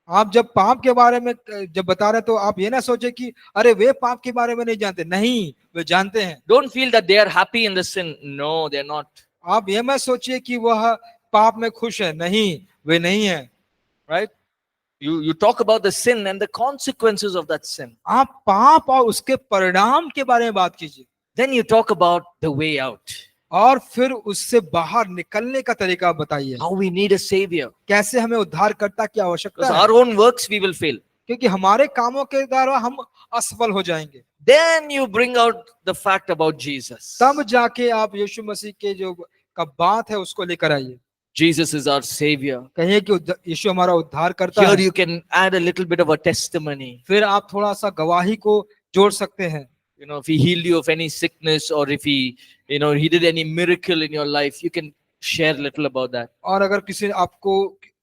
आप जब पाप के बारे में जब बता रहे तो आप ये ना सोचे कि अरे वे पाप के बारे में नहीं जानते। नहीं, वे जानते हैं। Don't feel that they are happy in the sin. No, they're not. आप ये मत सोचिए कि वह पाप में खुश है। नहीं, वे नहीं है। Right? You talk about the sin and the consequences of that sin. आप पाप और उसके परिणाम के बारे में बात कीजिए। Then you talk about the way out. और फिर उससे बाहर निकलने का तरीका बताइए। How we need a savior. कैसे हमें उद्धारकर्ता की आवश्यकता Because है। our own works we will fail. क्योंकि हमारे कामों के द्वारा हम असफल हो जाएंगे। Then you bring out the fact about Jesus. तब जाके आप यीशु मसीह के जो का बात है उसको लेकर आइए। Jesus is our savior. कहिए कि यीशु हमारा उद्धार करता Here है। you can add a little bit of a testimony. फिर आप थोड़ा सा गवाही को जोड़ सकते हैं। You know, if he healed you of any sickness or if he did any miracle in your life, you can share a little about that. और अगर किसी आपको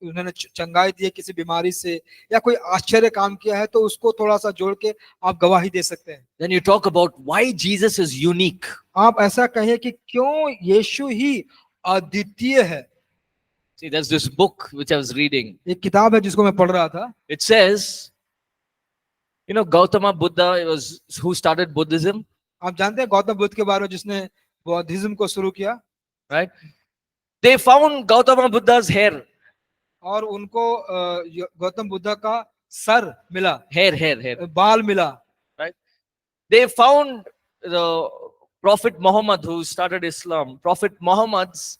उन्होंने चंगाई दी है किसी बीमारी से या कोई आश्चर्य काम किया है तो उसको थोड़ा सा जोड़ के आप गवाही दे सकते हैं। Then you talk about why Jesus is unique. आप ऐसा कहिए कि क्यों यीशु ही अद्वितीय है। See, there's this book which I was reading. एक किताब है जिसको मैं पढ़ रहा था। It says, You know, Gautama Buddha was who started Buddhism, आप जानते हैं गौतम बुद्ध के बारे में जिसने बौद्धिज्म को शुरू किया, right? They found Gautama Buddha's hair, और उनको गौतम बुद्ध का सर मिला, hair. बाल मिला। They found the Prophet Muhammad who started Islam, Prophet Muhammad's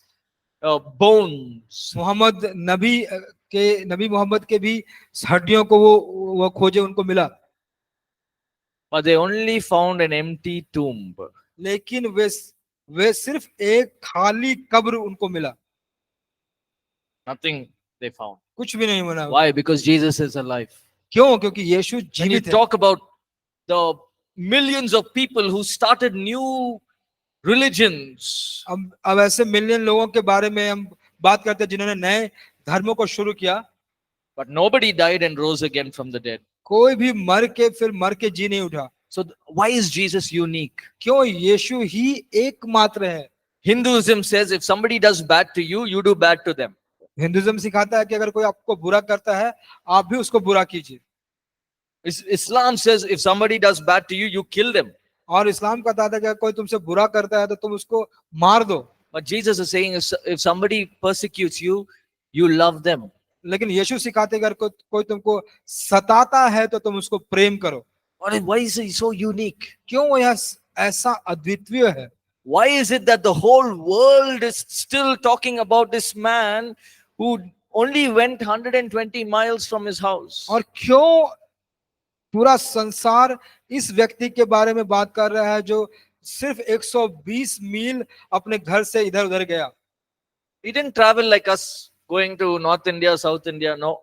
bones. नबी मोहम्मद के भी हड्डियों को वो खोजे, उनको मिला, But they only found an empty tomb. लेकिन वे सिर्फ एक खाली कब्र उनको मिला, Nothing they found. कुछ भी नहीं मिला। Why? Because Jesus is alive. क्यों? क्योंकि यीशु When you जीवित है। talk about the millions of people who started new religions, अब ऐसे मिलियन लोगों के बारे में हम बात करते हैं जिन्होंने नए धर्मों को शुरू किया, but nobody died and rose again from the dead. कोई भी मर के जी नहीं उठा। So why is Jesus unique? क्यों? यीशु ही एकमात्र है। Hinduism says if somebody does bad to you, you do bad to them. Hinduism सिखाता है कि अगर कोई आपको बुरा करता है, आप भी उसको बुरा कीजिए। Islam says if somebody does bad to you, you kill them. और इस्लाम का कहता है कि अगर कोई तुमसे बुरा करता है तो तुम उसको मार दो। But Jesus is saying if somebody persecutes you, you love them. लेकिन यीशु सिखाते हैं अगर कोई तुमको सताता है तो तुम उसको प्रेम करो। Why is he so unique? क्यों वो यह ऐसा अद्वितीय है? Why is it that the whole world is still talking about this man who only went 120 miles from his house? और क्यों पूरा संसार इस व्यक्ति के बारे में बात कर रहा है जो सिर्फ 120 मील अपने घर से इधर उधर गया? He didn't travel like us, going to North India, South India. No.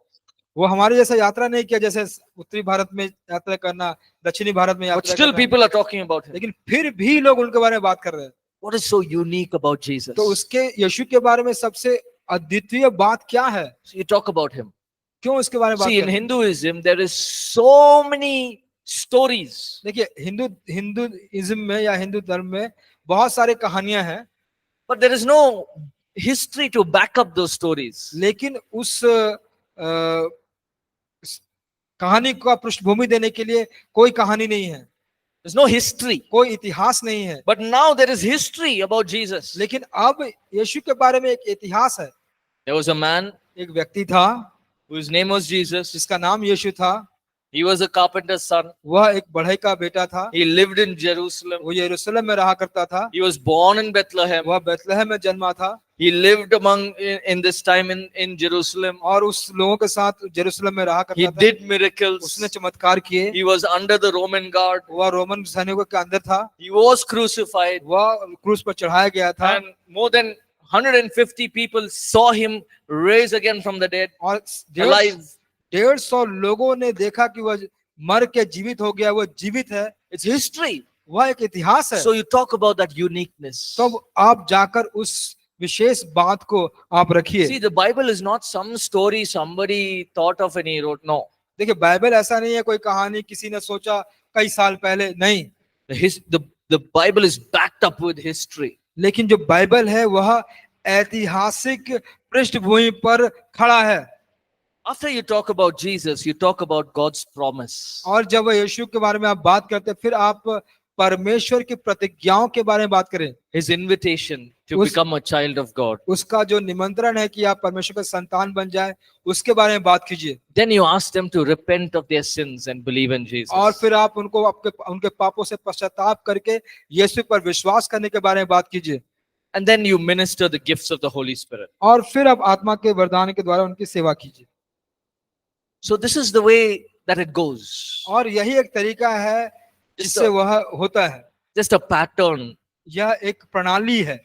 वो हमारे जैसा यात्रा नहीं किया, जैसे उत्तरी भारत में यात्रा करना, दक्षिणी भारत में But यात्रा still करना। people are talking about him. लेकिन फिर भी लोग उनके बारे में बात कर रहे हैं। What is so unique about Jesus? तो उसके यीशु के बारे में सबसे अद्वितीय बात क्या है? So you talk about him. क्यों इसके बारे में बात See, in कर रहे हैं? Hinduism, there is so many stories. देखिए हिंदुइज्म में या हिंदू धर्म में बहुत सारे कहानियां हैं, But there is no history to back up those stories. लेकिन उस कहानी का पृष्ठभूमि देने के लिए कोई कहानी नहीं है, There's no history. कोई इतिहास नहीं है। But now there is history about Jesus. लेकिन अब यीशु के बारे में एक इतिहास है। There was a man एक व्यक्ति था whose name was Jesus. जिसका नाम यीशु था। He was a carpenter's son. वह एक बढ़ई का बेटा था। He lived in Jerusalem. वो यरूशलेम में रहा करता था। He was born in Bethlehem. वह बेथलेहम में जन्मा था। He lived in this time in Jerusalem. और उस लोगों के साथ यरूशलेम में रहा He करता था। did miracles. उसने चमत्कार किए। He was under the Roman guard. वह रोमन सैनिकों के अंदर था। He was crucified. वह क्रूस पर चढ़ाया गया था। And more than 150 people saw him raise again from the dead, और alive. 150 लोगों ने देखा कि वह मर के जीवित हो गया, वह जीवित है। It's history. वह एक इतिहास है। So you talk about that uniqueness. तब आप जाकर उस विशेष बात को आप रखिए। See, the Bible is not some story somebody thought of and he wrote. No. देखिए बाइबल ऐसा नहीं है कोई कहानी किसी ने सोचा कई साल पहले, नहीं। The Bible is backed up with history. लेकिन जो बाइबल है वह ऐतिहासिक पृष्ठभूमि पर खड़ा है। After you talk about Jesus, you talk about God's promise. और जब यीशु के बारे में आप बात करते हैं, फिर आप परमेश्वर की प्रतिज्ञाओं के बारे में बात करें। His invitation to become a child of God. उसका जो निमंत्रण है कि आप परमेश्वर का संतान बन जाए, उसके बारे में बात कीजिए। Then you ask them to repent of their sins and believe in Jesus. और फिर आप उनको उनके पापों से पश्चाताप करके यीशु पर विश्वास करने के बारे में बात कीजिए। And then you minister the gifts of the Holy Spirit. और फिर आप आत्मा के वरदान के द्वारा उनकी सेवा कीजिए। So this is the way that it goes. और यही एक तरीका है जिससे वह होता है। Just a pattern. यह एक प्रणाली है।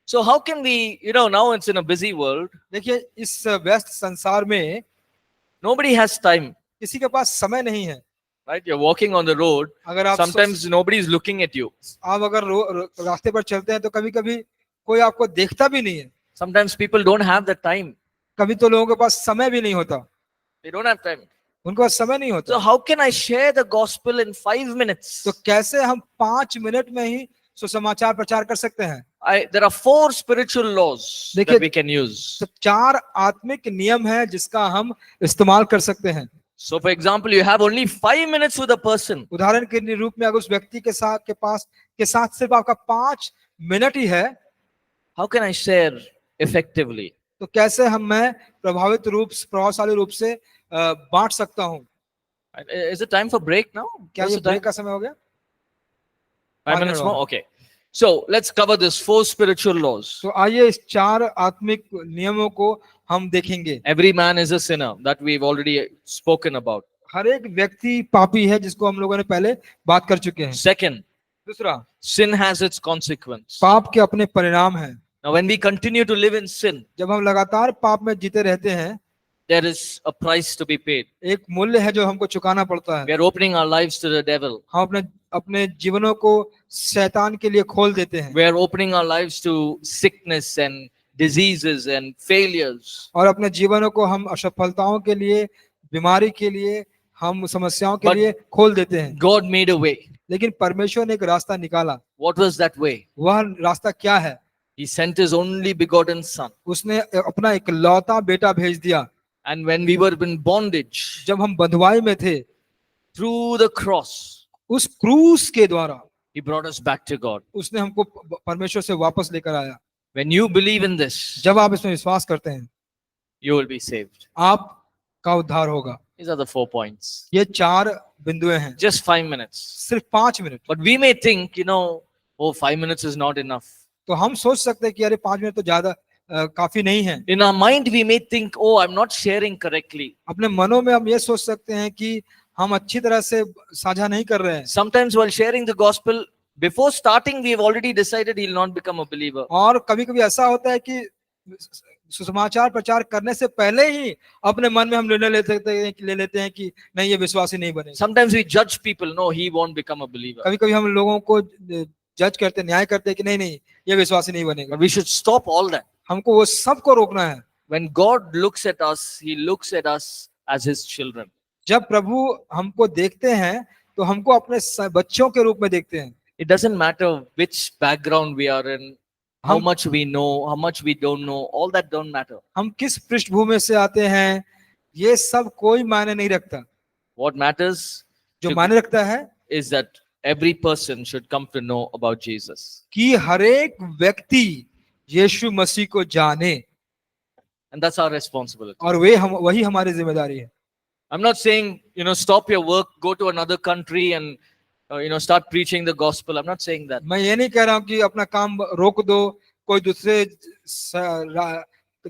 So how can we, now it's in a busy world. देखिए इस व्यस्त संसार में Nobody has time. किसी के पास समय नहीं है। Right? You're walking on the road. अगर आप Sometimes nobody is looking at you. आप अगर रास्ते पर चलते हैं तो कभी कभी कोई आपको देखता भी नहीं है। Sometimes people don't have the time. कभी तो लोगों के पास समय भी नहीं होता। They don't have time. उनके पास समय नहीं होता। So how can I share the gospel in 5 minutes? तो कैसे हम 5 मिनट में ही सुसमाचार प्रचार कर सकते हैं? There are 4 spiritual laws that we can use. तो 4 आत्मिक नियम है जिसका हम इस्तेमाल कर सकते हैं। So, for example, you have only 5 minutes with a person. उदाहरण के रूप में अगर उस व्यक्ति के साथ सिर्फ आपका 5 मिनट ही है, How can I share effectively? तो कैसे मैं प्रभावशाली रूप से बांट सकता हूँ? Is it time for break now? क्या What's ये the time? ब्रेक का समय हो गया? 5 5 minutes minute more? और। Okay. So, let's cover this 4 spiritual laws. तो आइए इस 4 आत्मिक नियमों को हम देखेंगे। Every man is a sinner, that we've already spoken about. हर एक व्यक्ति पापी है, जिसको हम लोगों ने पहले बात कर चुके हैं। Second, दूसरा, sin has its consequence. पाप के अपने परिणाम हैं। Now, when we continue to live in sin, जब हम लगातार पाप में जीते रहते हैं, there is a price to be paid. एक मूल्य है जो हमको चुकाना पड़ता है। We are opening our lives to the devil. हम अपने जीवनों को शैतान के लिए खोल देते हैं, We are opening our lives to sickness and diseases and failures. और अपने जीवनों को हम असफलताओं के लिए, बीमारी के लिए, हम समस्याओं के But लिए खोल देते हैं। God made a way. लेकिन परमेश्वर ने एक रास्ता निकाला। What was that way? वह रास्ता क्या है? He sent his only begotten son. उसने अपना इकलौता बेटा भेज दिया। And when we were in bondage, जब हम बंधुआई में थे, through the cross, उस क्रूस के द्वारा he brought us back to God. उसने हमको परमेश्वर से वापस लेकर आया। When you believe in this, जब आप इसमें विश्वास करते हैं, you will be saved. आपका उद्धार होगा। These are the 4 points. ये 4 बिंदुएं हैं। Just 5 minutes. सिर्फ 5 minute. But we may think, oh, 5 minutes is not enough. तो हम सोच सकते हैं कि अरे 5 मिनट तो ज्यादा काफी नहीं है। In our mind, we may think, oh, I'm not sharing correctly. अपने मनों में हम ये सोच सकते हैं कि हम अच्छी तरह से साझा नहीं कर रहे हैं। Sometimes while sharing the gospel, before starting, we've already decided he'll not become a believer. और कभी-कभी ऐसा होता है कि सुसमाचार प्रचार करने से पहले ही अपने मन में हम निर्णय ले लेते हैं कि नहीं, ये विश्वासी नहीं बनेगा। Sometimes we judge people, no, he won't become a believer. कभी-कभी हम लोगों को जज करते, न्याय करते हैं कि नहीं, ये विश्वासी नहीं बनेगा। But we should stop all that. हमको वो सब को रोकना है। When God looks at us, he looks at us as his children. जब प्रभु हमको देखते हैं तो हमको अपने बच्चों के रूप में देखते हैं। It doesn't matter which background we are in, how हम- much we know, how much we don't know, all that don't matter. हम किस पृष्ठभूमि से आते हैं, ये सब कोई मायने नहीं रखता। What matters जो to- मायने रखता है is that every person should come to know about Jesus. कि हरेक व्यक्ति यीशु मसीह को जाने, And that's our responsibility. और वही हमारी जिम्मेदारी है। I'm not saying, stop your work, go to another country and, start preaching the gospel. I'm not saying that. मैं ये नहीं कह रहा हूँ कि अपना काम रोक दो, कोई दूसरे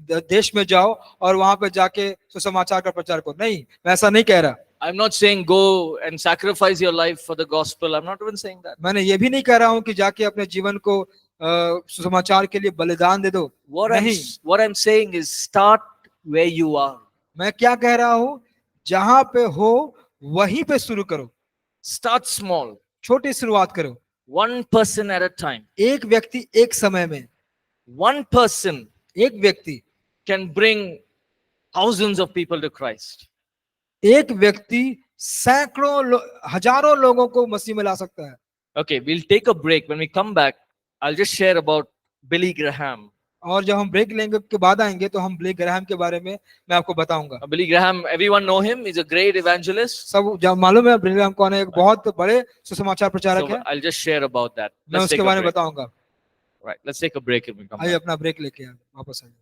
देश में जाओ और वहां पे जाके सुसमाचार का प्रचार करो। नहीं, मैं ऐसा नहीं कह रहा। I'm not saying go and sacrifice your life for the gospel. I'm not even saying that. मैंने ये भी नहीं कह रहा हूँ कि जाके अपने जीवन को सुसमाचार के लिए बलिदान दे दो। What I'm saying is start where you are. मैं क्या कह रहा हूँ, जहां पे हो वहीं पे शुरू करो। Start small. छोटी शुरुआत करो। One person at a time. एक व्यक्ति एक समय में, One person एक व्यक्ति can bring thousands of people to Christ. एक व्यक्ति सैकड़ों हजारों लोगों को मसीह में ला सकता है। Okay, we'll take a break. When we come back, I'll just share about Billy Graham. और जब हम ब्रेक लेंगे के बाद आएंगे तो हम बिली ग्राहम के बारे में मैं आपको बताऊंगा। Billy Graham, everyone know him. He's a great evangelist. सब जब मालूम है बिली ग्राहम कौन है, एक बहुत बड़े सुसमाचार प्रचारक So है। I'll just share about that. मैं Let's take उसके a बारे में break. बताऊंगा। Right, let's take a break and we come आइए back. अपना ब्रेक लेके वापस आइए।